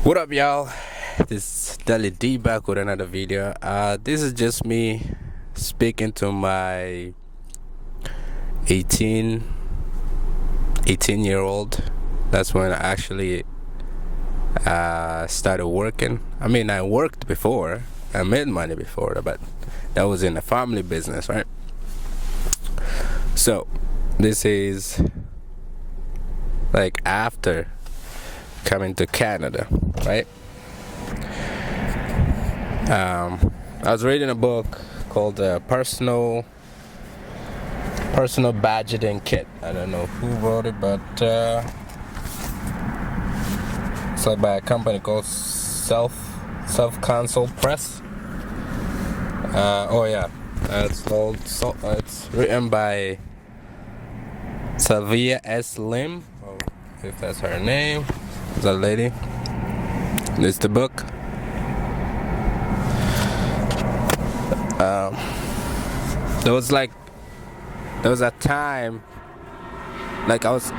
What up, y'all? This is Deli D back with another video. This is just me speaking to my 18 year old. That's when I actually started working. I mean, I worked before, I made money before, but that was in a family business, right? So, this is like after coming to Canada, right? I was reading a book called Personal Budgeting Kit. I don't know who wrote it, but it's like by a company called Self Counsel Press. It's written by Sylvia S. Lim, if that's her name. Is that lady? This is the book. There was a time like I was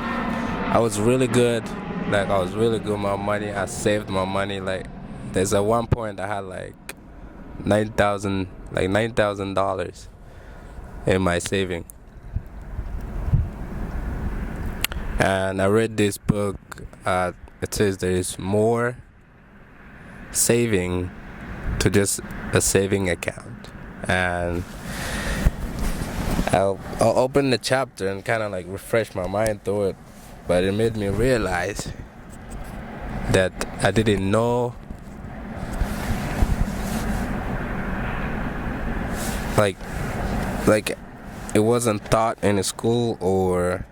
really good. Like I was really good with my money. I saved my money. Like there's at one point I had like $9,000 in my saving. And I read this book. It says there is more saving to just a saving account, and I'll open the chapter and kind of like refresh my mind through it, but it made me realize that I didn't know, like it wasn't taught in school or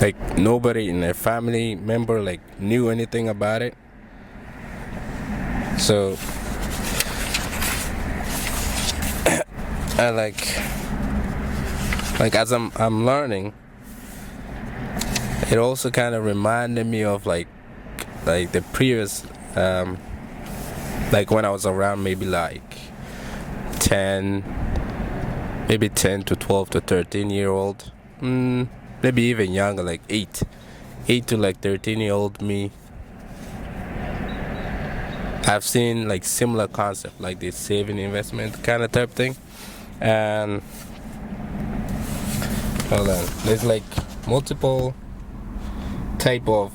like nobody in their family member like knew anything about it. So I like as I'm learning, it also kind of reminded me of like the previous like when I was around maybe like 10 to 12 to 13-year-old, maybe even younger, like 8 to like 13-year-old me. I've seen like similar concept, like this saving investment kind of type thing. And hold on, there's like multiple type of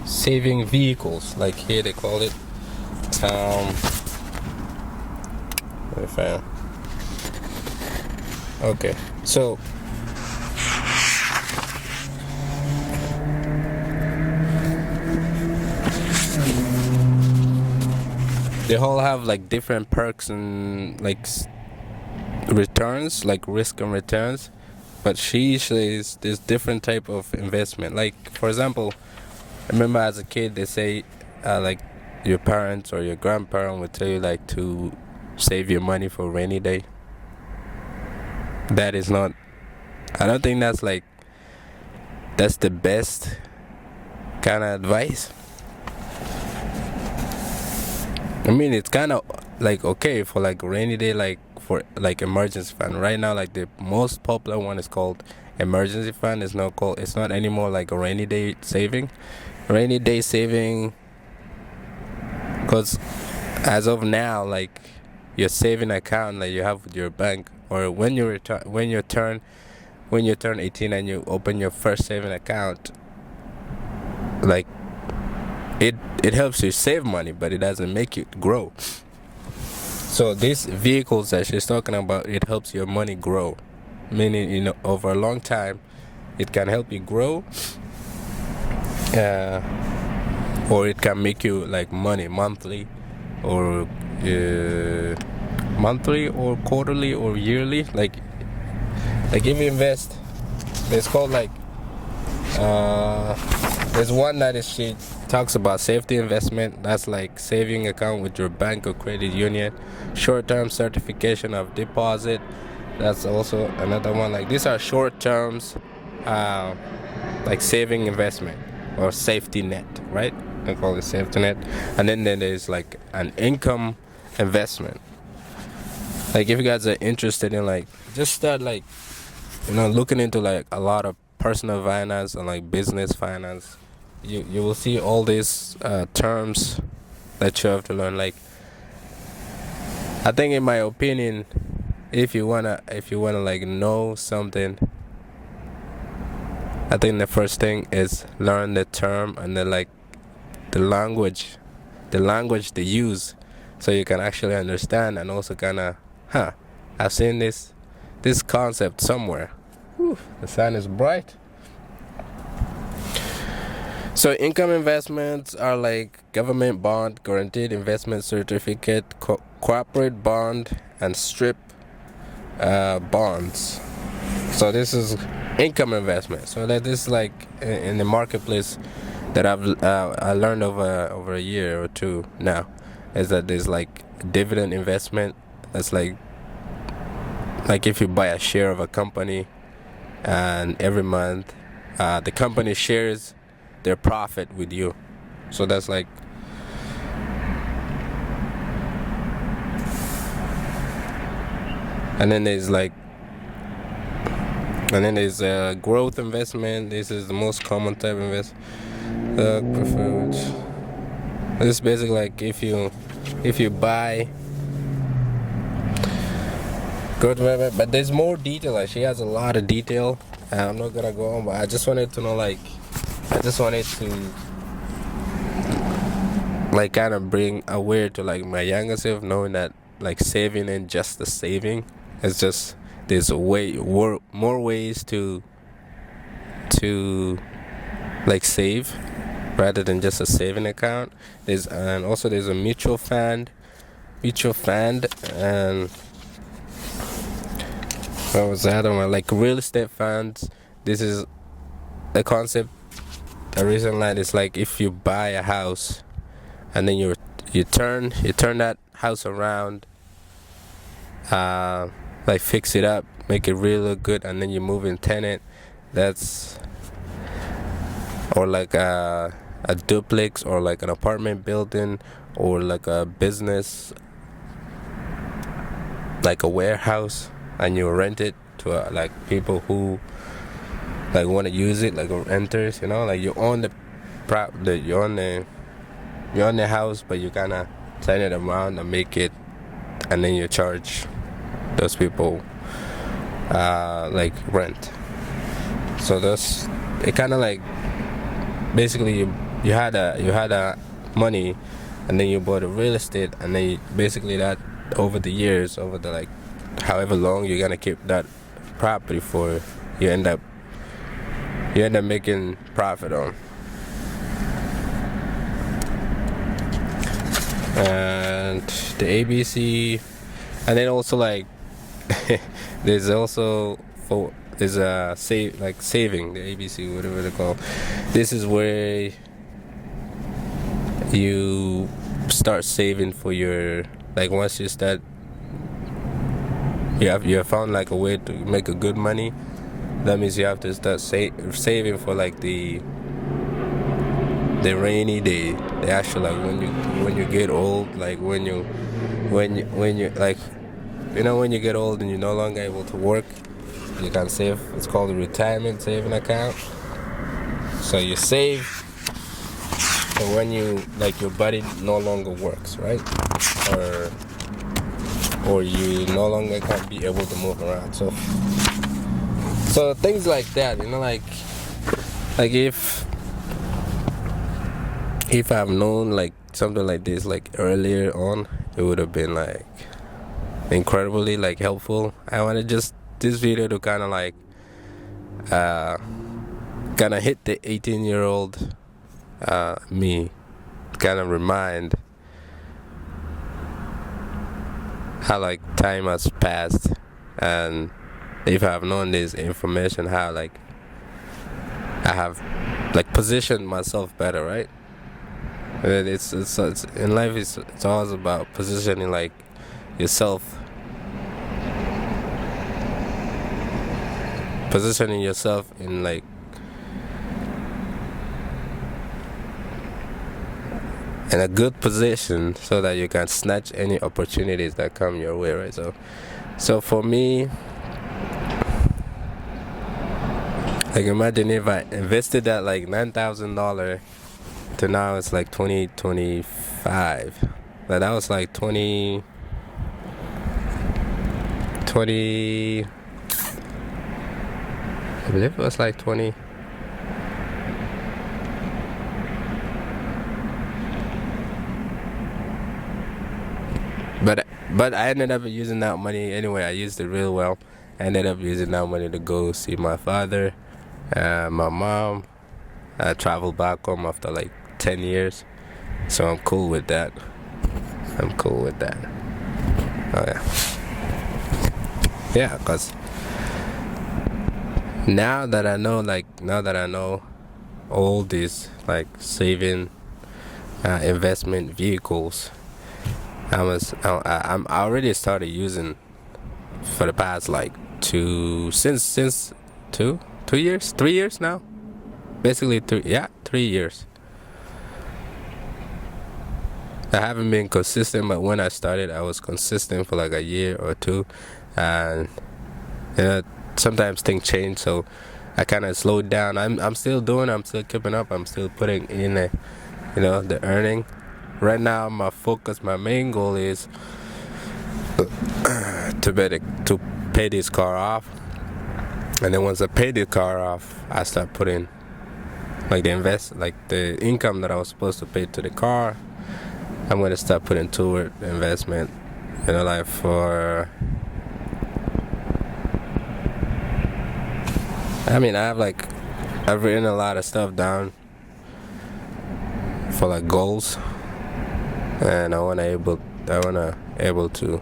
saving vehicles. Like here they call it okay, so they all have like different perks and like returns, like risk and returns. But she says there's different type of investment. Like for example, I remember as a kid they say like your parents or your grandparent would tell you like to save your money for rainy day. That is not, I don't think that's the best kind of advice. I mean, it's kind of like okay for like rainy day, like for like emergency fund. Right now, like the most popular one is called emergency fund. It's not anymore like a rainy day saving. Rainy day saving, because as of now, like your saving account that you have with your bank, or when you turn 18 and you open your first saving account, like it helps you save money, but it doesn't make it grow. So these vehicles that she's talking about, it helps your money grow, meaning over a long time it can help you grow, or it can make you like money monthly or quarterly or yearly. Like if you invest, it's called like there's one that is she talks about safety investment. That's like saving account with your bank or credit union. Short-term certification of deposit. That's also another one. Like these are short terms, like saving investment or safety net, right? I call it safety net. And then there's like an income investment. Like if you guys are interested in like just start like looking into like a lot of personal finance and like business finance, you will see all these terms that you have to learn. Like, I think, in my opinion, if you wanna like know something, I think the first thing is learn the term, and then like the language they use, so you can actually understand, and also kind of, I've seen this concept somewhere. Whew, the sun is bright. So income investments are like government bond, guaranteed investment certificate, corporate bond, and strip bonds. So this is income investment. So that this is like in the marketplace that I learned over a year or two now, is that there's like dividend investment. That's like if you buy a share of a company, and every month the company shares their profit with you. So that's like, and then there's growth investment. This is the most common type of investment. Preferred. This is basically like if you buy growth investment, but there's more detail. Like, she has a lot of detail, and I'm not gonna go on. But I just wanted to know, like, kind of bring aware to like my younger self, knowing that like saving and just the saving, it's just, there's more ways to like save rather than just a saving account. There's a mutual fund, and what was the other one? Like real estate funds. This is the concept. The reason that is like, if you buy a house and then you turn that house around, like fix it up, make it really look good, and then you move in tenant. That's, or like a duplex, or like an apartment building, or like a business, like a warehouse, and you rent it to like people who like want to use it, like renters, like you own the house, but you kind of turn it around and make it, and then you charge those people like rent. So that's it. Kind of like, basically you had a money, and then you bought a real estate, and then basically that over the years, over the like however long you're gonna keep that property for, you end up making profit on. And the ABC, and then also like there's a saving, the ABC, whatever they call. This is where you start saving for your, like, once you start, you have found like a way to make a good money. That means you have to start saving for like the rainy day. The actual, like, when you get old, like when you like, when you get old and you're no longer able to work, you can save. It's called a retirement saving account. So you save for when you, like, your body no longer works, right? Or you no longer can be able to move around. So things like that, like if I've known like something like this like earlier on, it would have been like incredibly like helpful. I wanted just this video to kind of like kind of hit the 18-year-old me, kind of remind how like time has passed, and if I've known this information, how like I have like positioned myself better, right? And it's in life, it's always about positioning like yourself, in like in a good position, so that you can snatch any opportunities that come your way, right? So for me, Like imagine if I invested that like $9,000 to now it's like 2025. But that was like 20, I believe it was like 20. But I ended up using that money anyway. I used it real well. I ended up using that money to go see my father, my mom. I traveled back home after like 10 years. So I'm cool with that. I'm cool with that. Oh yeah. Yeah, cause now that I know all these like saving, investment vehicles, I'm I already started using for the past like since 2 years, 3 years now. Basically 3 years. I haven't been consistent, but when I started, I was consistent for like a year or two, and you know, sometimes things change, so I kind of slowed down. I'm still doing, I'm still keeping up, I'm still putting in, the earning. Right now, my main goal is to pay this car off, and then once I pay the car off, I start putting like the income that I was supposed to pay to the car. I'm gonna start putting toward investment, like I've written a lot of stuff down for like goals, and I wanna able to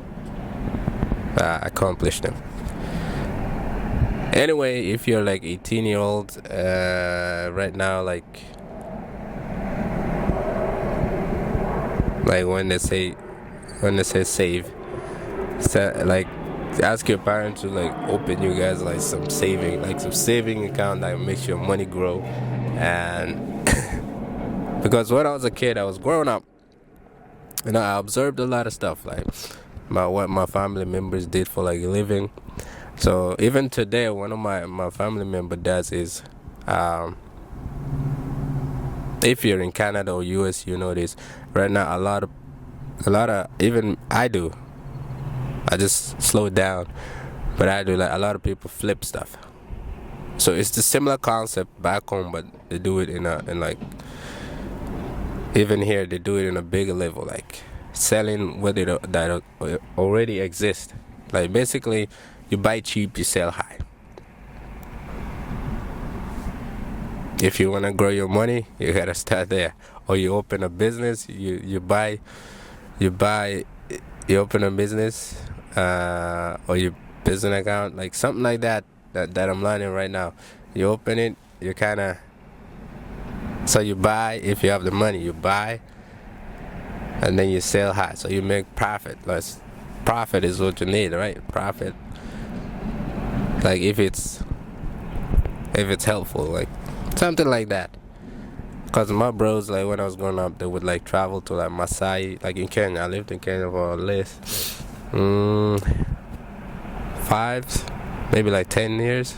accomplish them. Anyway, if you're like 18-year-old right now, like when they say save, like ask your parents to like open you guys like some saving account that makes your money grow. And because when I was a kid, I was growing up, I observed a lot of stuff like what my family members did for like a living. So even today, one of my family member does is, if you're in Canada or US, you know this. Right now, a lot of even I do. I just slow down, but I do like a lot of people flip stuff. So it's the similar concept back home, but they do it in like, even here they do it in a bigger level, like selling what that already exist. Like basically, you buy cheap, you sell high. If you want to grow your money, you gotta start there. Or you open a business, you open a business, or your business account, like something like that I'm learning right now. You open it, you kinda, so you buy, if you have the money, you buy, and then you sell high, so you make profit. Profit is what you need, right? Profit. Like if it's helpful, like something like that. Cause my bros, like when I was growing up, they would like travel to like Masai, like in Kenya. I lived in Kenya for at least maybe like 10 years,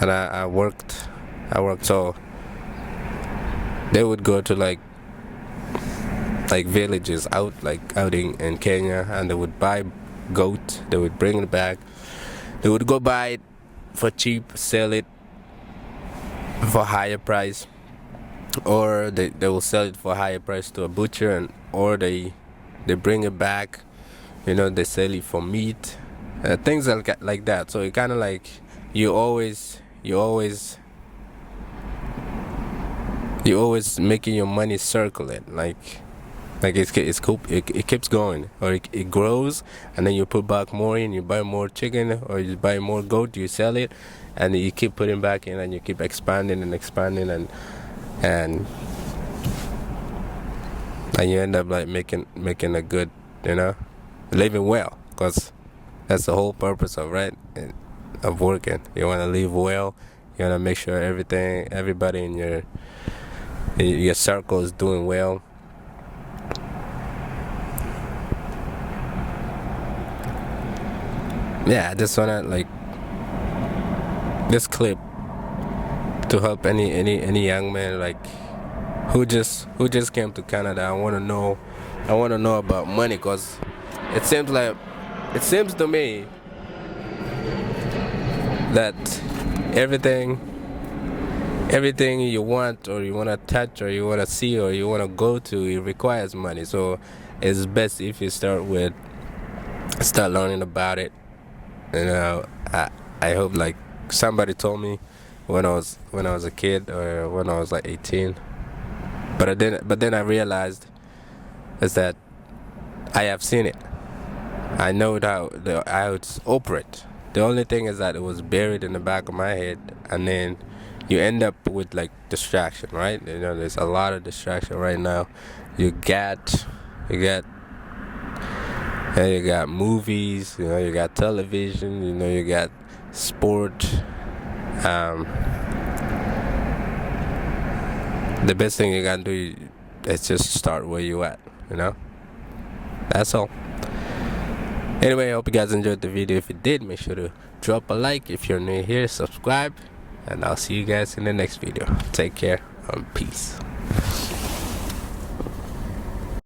and I worked. So they would go to like villages out in Kenya, and they would buy goat. They would bring it back. They would go buy it for cheap, sell it for higher price, or they will sell it for higher price to a butcher, or they bring it back, they sell it for meat, things like that. So it kind of like you always making your money circulate, like it keeps going, or it grows, and then you put back more in, you buy more chicken, or you buy more goat, you sell it, and you keep putting back in, and you keep expanding, and you end up like making a good, living well, because that's the whole purpose of working. You want to live well, you want to make sure everybody in your circle is doing well. Yeah, I just wanna this clip to help any young man like who just came to Canada. I want to know about money, because it seems to me that everything you want, or you want to touch, or you want to see, or you want to go to, it requires money. So it's best if you start learning about it. I hope like somebody told me when I was a kid, or when I was like 18. But then I realized is that I have seen it. I know how it's operate. The only thing is that it was buried in the back of my head, and then you end up with like distraction, right? There's a lot of distraction right now. You got movies, you got television, you got sport. The best thing you can do is just start where you at. That's all. Anyway, I hope you guys enjoyed the video. If you did, make sure to drop a like. If you're new here, subscribe, and I'll see you guys in the next video. Take care and peace.